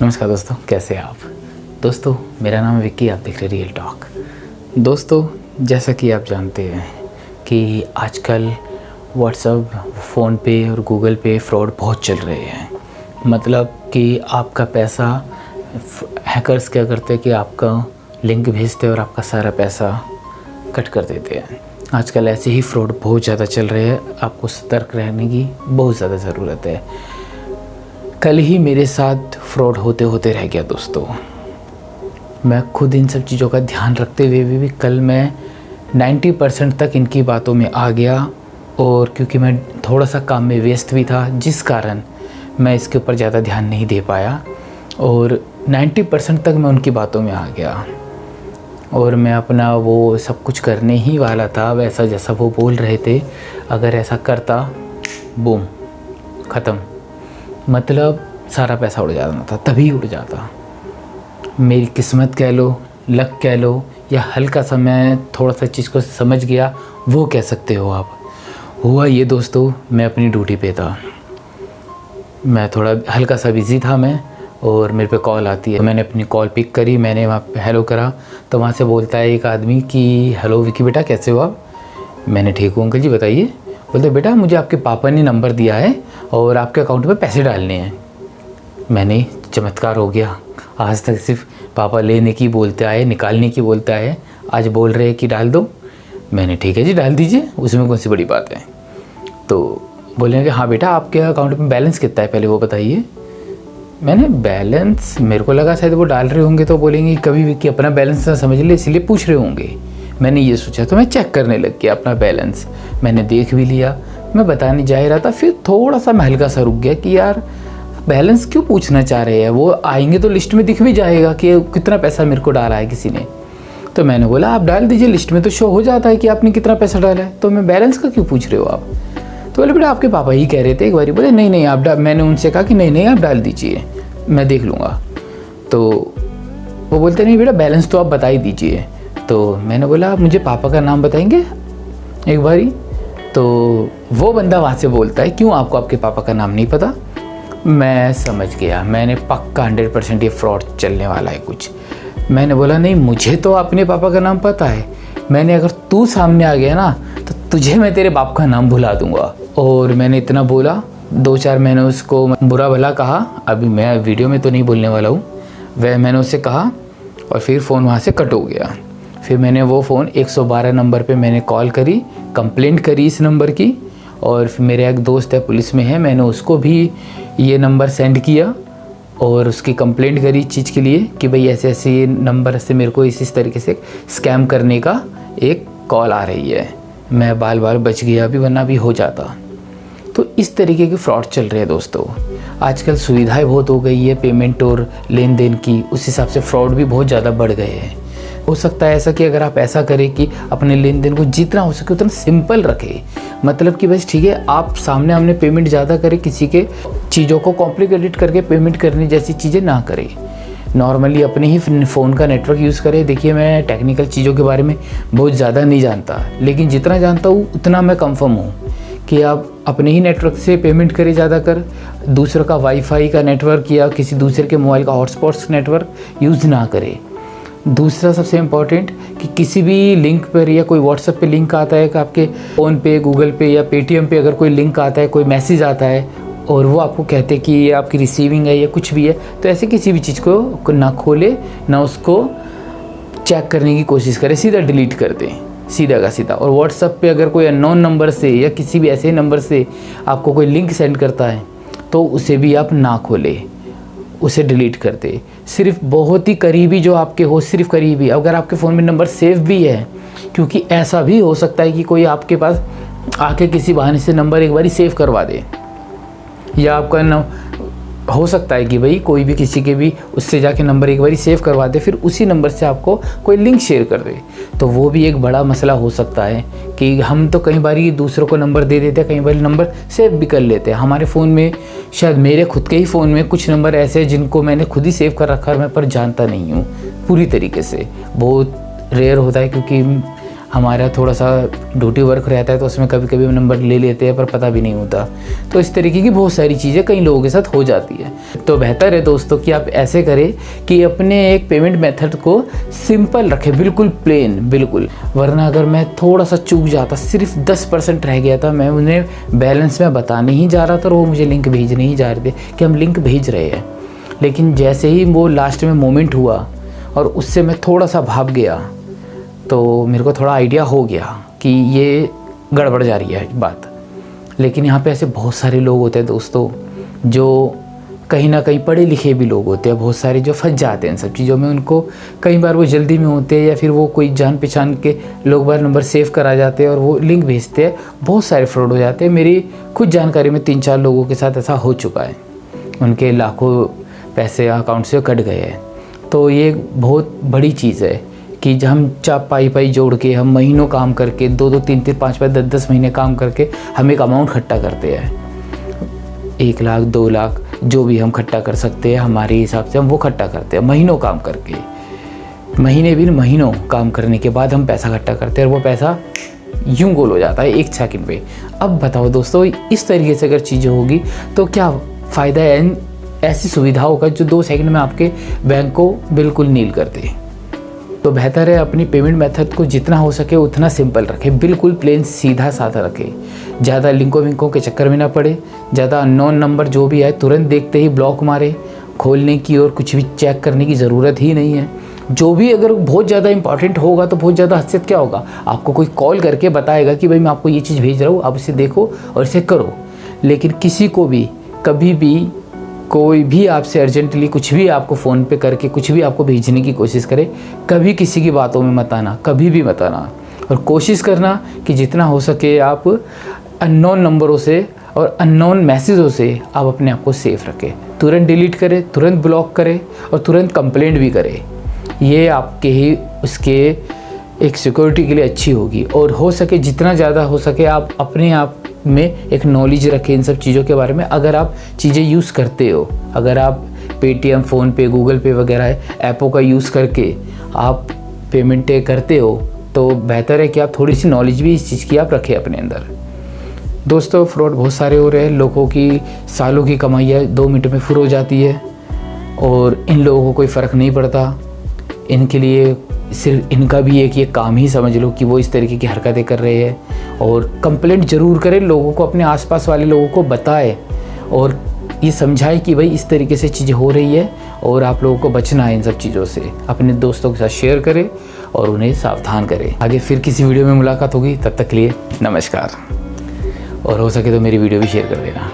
नमस्कार दोस्तों, कैसे हैं आप। दोस्तों मेरा नाम है विक्की, आप देख रहे हैं रियल टॉक। दोस्तों जैसा कि आप जानते हैं कि आजकल व्हाट्सएप, फ़ोन पे और गूगल पे फ्रॉड बहुत चल रहे हैं। मतलब कि आपका पैसा हैकर्स क्या करते हैं कि आपका लिंक भेजते हैं और आपका सारा पैसा कट कर देते हैं। आजकल ऐसे ही फ्रॉड बहुत ज़्यादा चल रहे हैं, आपको सतर्क रहने की बहुत ज़्यादा ज़रूरत है। कल ही मेरे साथ फ्रॉड होते होते रह गया दोस्तों। मैं खुद इन सब चीज़ों का ध्यान रखते हुए भी कल मैं 90% तक इनकी बातों में आ गया, और क्योंकि मैं थोड़ा सा काम में व्यस्त भी था जिस कारण मैं इसके ऊपर ज़्यादा ध्यान नहीं दे पाया, और 90% तक मैं उनकी बातों में आ गया और मैं अपना वो सब कुछ करने ही वाला था वैसा जैसा वो बोल रहे थे। अगर ऐसा करता, बूम, ख़त्म, मतलब सारा पैसा उड़ जाना था, तभी उड़ जाता। मेरी किस्मत कह लो, लक कह लो, या हल्का सा मैं थोड़ा सा चीज़ को समझ गया, वो कह सकते हो आप। हुआ ये दोस्तों, मैं अपनी ड्यूटी पे था, मैं थोड़ा हल्का सा बिज़ी था मैं, और मेरे पे कॉल आती है। मैंने अपनी कॉल पिक करी, मैंने वहाँ पे हेलो करा, तो वहाँ से बोलता है एक आदमी कि हेलो विकी बेटा, कैसे हो आप। मैंने ठीक हूँ अंकल जी, बताइए। बोलते बेटा मुझे आपके पापा ने नंबर दिया है और आपके अकाउंट में पैसे डालने हैं। मैंने चमत्कार हो गया, आज तक सिर्फ पापा लेने की बोलते आए, निकालने की बोलते आए, आज बोल रहे हैं कि डाल दो। मैंने ठीक है जी डाल दीजिए, उसमें कौन सी बड़ी बात है। तो बोलेंगे हाँ बेटा आपके अकाउंट में बैलेंस कितना है पहले वो बताइए। मैंने बैलेंस, मेरे को लगा शायद वो डाल रहे होंगे तो बोलेंगे कभी भी कि अपना बैलेंस ना समझ ले इसलिए पूछ रहे होंगे। मैंने ये सोचा तो मैं चेक करने लग गया अपना बैलेंस। मैंने देख भी लिया, मैं बताने जा ही रहा था, फिर थोड़ा सा मैं हल्का सा रुक गया कि यार बैलेंस क्यों पूछना चाह रहे हैं, वो आएंगे तो लिस्ट में दिख भी जाएगा कि कितना पैसा मेरे को डाला है किसी ने। तो मैंने बोला आप डाल दीजिए, लिस्ट में तो शो हो जाता है कि आपने कितना पैसा डाला है, तो मैं बैलेंस का क्यों पूछ रहे हो आप। तो बोले बेटा आपके पापा ही कह रहे थे एक बारी। बोले नहीं आप मैंने उनसे कहा कि नहीं आप डाल दीजिए, मैं देख लूँगा। तो वो बोलते नहीं बेटा बैलेंस तो आप बता ही दीजिए। तो मैंने बोला आप मुझे पापा का नाम बताएंगे एक बारी। तो वो बंदा वहाँ से बोलता है क्यों आपको आपके पापा का नाम नहीं पता। मैं समझ गया, मैंने पक्का 100% ये फ्रॉड चलने वाला है कुछ। मैंने बोला नहीं मुझे तो अपने पापा का नाम पता है, मैंने अगर तू सामने आ गया ना तो तुझे मैं तेरे बाप का नाम भुला दूंगा। और मैंने इतना बोला, 2-4 मैंने उसको बुरा भला कहा, अभी मैं वीडियो में तो नहीं बोलने वाला हूँ, वह मैंने उससे कहा, और फिर फ़ोन वहाँ से कट हो गया। फिर मैंने वो फ़ोन 112 नंबर पे मैंने कॉल करी, कंप्लेंट करी इस नंबर की, और फिर मेरा एक दोस्त है पुलिस में है, मैंने उसको भी ये नंबर सेंड किया और उसकी कंप्लेंट करी इस चीज़ के लिए कि भाई ऐसे ऐसे नंबर से मेरे को इस तरीके से स्कैम करने का एक कॉल आ रही है। मैं बाल बच गया अभी, वरना भी हो जाता। तो इस तरीके के फ्रॉड चल रहे हैं दोस्तों। आजकल सुविधाएं बहुत हो गई है पेमेंट और लेन देन की, उस हिसाब से फ्रॉड भी बहुत ज़्यादा बढ़ गए हैं। हो सकता है ऐसा कि अगर आप ऐसा करें कि अपने लेन देन को जितना हो सके उतना सिंपल रखें, मतलब कि बस ठीक है आप सामने आमने पेमेंट ज़्यादा करें, किसी के चीज़ों को कॉम्प्लिकेटेड करके पेमेंट करने जैसी चीज़ें ना करें। नॉर्मली अपने ही फ़ोन का नेटवर्क यूज़ करें। देखिए मैं टेक्निकल चीज़ों के बारे में बहुत ज़्यादा नहीं जानता, लेकिन जितना जानता हूँ उतना मैं कंफर्म हूँ कि आप अपने ही नेटवर्क से पेमेंट करें ज़्यादा कर, दूसरों का वाईफाई का नेटवर्क या किसी दूसरे के मोबाइल का हॉटस्पॉट्स नेटवर्क यूज़ ना करें। दूसरा सबसे इम्पॉर्टेंट कि किसी भी लिंक पर या कोई व्हाट्सएप पे लिंक आता है कि आपके फ़ोन पे, गूगल पे या पेटीएम पे अगर कोई लिंक आता है, कोई मैसेज आता है और वो आपको कहते हैं कि ये आपकी रिसीविंग है या कुछ भी है, तो ऐसे किसी भी चीज़ को ना खोले, ना उसको चेक करने की कोशिश करें, सीधा डिलीट कर दें, सीधा का सीधा। और व्हाट्सएप पे अगर कोई अननोन नंबर से या किसी भी ऐसे नंबर से आपको कोई लिंक सेंड करता है तो उसे भी आप ना खोलें, उसे डिलीट कर दे। सिर्फ बहुत ही करीबी जो आपके हो, सिर्फ करीबी, अगर आपके फ़ोन में नंबर सेव भी है, क्योंकि ऐसा भी हो सकता है कि कोई आपके पास आके किसी बहाने से नंबर एक बारी सेव करवा दे, या आपका हो सकता है कि भाई कोई भी किसी के भी उससे जाके नंबर एक बारी सेव करवा दे, फिर उसी नंबर से आपको कोई लिंक शेयर कर दे, तो वो भी एक बड़ा मसला हो सकता है कि हम तो कई बार दूसरों को नंबर दे देते हैं, कई बार नंबर सेव भी कर लेते हैं। हमारे फ़ोन में, शायद मेरे खुद के ही फ़ोन में कुछ नंबर ऐसे हैं जिनको मैंने खुद ही सेव कर रखा है, मैं पर जानता नहीं हूँ पूरी तरीके से। बहुत रेयर होता है क्योंकि हमारा थोड़ा सा ड्यूटी वर्क रहता है तो उसमें कभी कभी नंबर ले लेते हैं पर पता भी नहीं होता। तो इस तरीके की बहुत सारी चीज़ें कई लोगों के साथ हो जाती है। तो बेहतर है दोस्तों कि आप ऐसे करें कि अपने एक पेमेंट मेथड को सिंपल रखें, बिल्कुल प्लेन, बिल्कुल। वरना अगर मैं थोड़ा सा चूक जाता, सिर्फ 10% रह गया था, मैं उन्हें बैलेंस में बताने ही जा रहा था और वो मुझे लिंक भेजने ही जा रहे थे कि हम लिंक भेज रहे हैं, लेकिन जैसे ही वो लास्ट में मोमेंट हुआ और उससे मैं थोड़ा सा भाग गया तो मेरे को थोड़ा आइडिया हो गया कि ये गड़बड़ जा रही है बात। लेकिन यहाँ पे ऐसे बहुत सारे लोग होते हैं दोस्तों, जो कहीं ना कहीं पढ़े लिखे भी लोग होते हैं, बहुत सारे जो फंस जाते हैं इन सब चीज़ों में। उनको कई बार वो जल्दी में होते हैं या फिर वो कोई जान पहचान के लोग बार नंबर सेव करा जाते हैं और वो लिंक भेजते हैं, बहुत सारे फ्रॉड हो जाते हैं। मेरी खुद जानकारी में 3-4 लोगों के साथ ऐसा हो चुका है, उनके लाखों पैसे अकाउंट से कट गए हैं। तो ये बहुत बड़ी चीज़ है कि जब हम पाई जोड़ के, हम महीनों काम करके, 2-2, 3-3, 5-5, 10-10 महीने काम करके हम एक अमाउंट इकट्ठा करते हैं, 1 लाख 2 लाख जो भी हम इकट्ठा कर सकते हैं, हमारे हिसाब से हम वो इकट्ठा करते हैं महीनों काम करके। महीनों काम करने के बाद हम पैसा इकट्ठा करते हैं और वो पैसा यूं गोल हो जाता है 1 सेकंड पे। अब बताओ दोस्तों, इस तरीके से अगर चीज़ें होगी तो क्या फ़ायदा है ऐसी सुविधाओं का जो 2 सेकंड में आपके बैंक को बिल्कुल नील कर दे। तो बेहतर है अपनी पेमेंट मेथड को जितना हो सके उतना सिंपल रखें, बिल्कुल प्लेन सीधा साधा रखें। ज़्यादा लिंकों विंकों के चक्कर में ना पड़े, ज़्यादा अननोन नंबर जो भी आए तुरंत देखते ही ब्लॉक मारे, खोलने की और कुछ भी चेक करने की ज़रूरत ही नहीं है। जो भी अगर बहुत ज़्यादा इंपॉर्टेंट होगा तो बहुत ज़्यादा हद क्या होगा, आपको कोई कॉल करके बताएगा कि भाई मैं आपको ये चीज़ भेज रहा हूँ, आप इसे देखो और इसे करो। लेकिन किसी को भी कभी भी कोई भी आपसे अर्जेंटली कुछ भी आपको फ़ोन पे करके कुछ भी आपको भेजने की कोशिश करे, कभी किसी की बातों में मत आना, कभी भी मत आना। और कोशिश करना कि जितना हो सके आप अननोन नंबरों से और अननोन मैसेजों से आप अपने आप को सेफ रखें। तुरंत डिलीट करें, तुरंत ब्लॉक करें और तुरंत कंप्लेंट भी करें। ये आपके ही उसके एक सिक्योरिटी के लिए अच्छी होगी। और हो सके जितना ज़्यादा हो सके आप अपने आप में एक नॉलेज रखें इन सब चीज़ों के बारे में। अगर आप चीज़ें यूज़ करते हो, अगर आप पेटीएम, फ़ोनपे, गूगल पे वगैरह ऐपों का यूज़ करके आप पेमेंटें करते हो तो बेहतर है कि आप थोड़ी सी नॉलेज भी इस चीज़ की आप रखें अपने अंदर। दोस्तों, फ्रॉड बहुत सारे हो रहे हैं, लोगों की सालों की कमाई है 2 मिनट में फुर हो जाती है और इन लोगों को कोई फ़र्क नहीं पड़ता। इनके लिए सिर्फ इनका भी एक ये काम ही समझ लो कि वो इस तरीके की हरकतें कर रहे हैं। और कंप्लेंट ज़रूर करें, लोगों को, अपने आसपास वाले लोगों को बताएं और ये समझाएं कि भाई इस तरीके से चीज़ें हो रही है और आप लोगों को बचना है इन सब चीज़ों से। अपने दोस्तों के साथ शेयर करें और उन्हें सावधान करें। आगे फिर किसी वीडियो में मुलाकात होगी, तब तक के लिए नमस्कार। और हो सके तो मेरी वीडियो भी शेयर कर देना।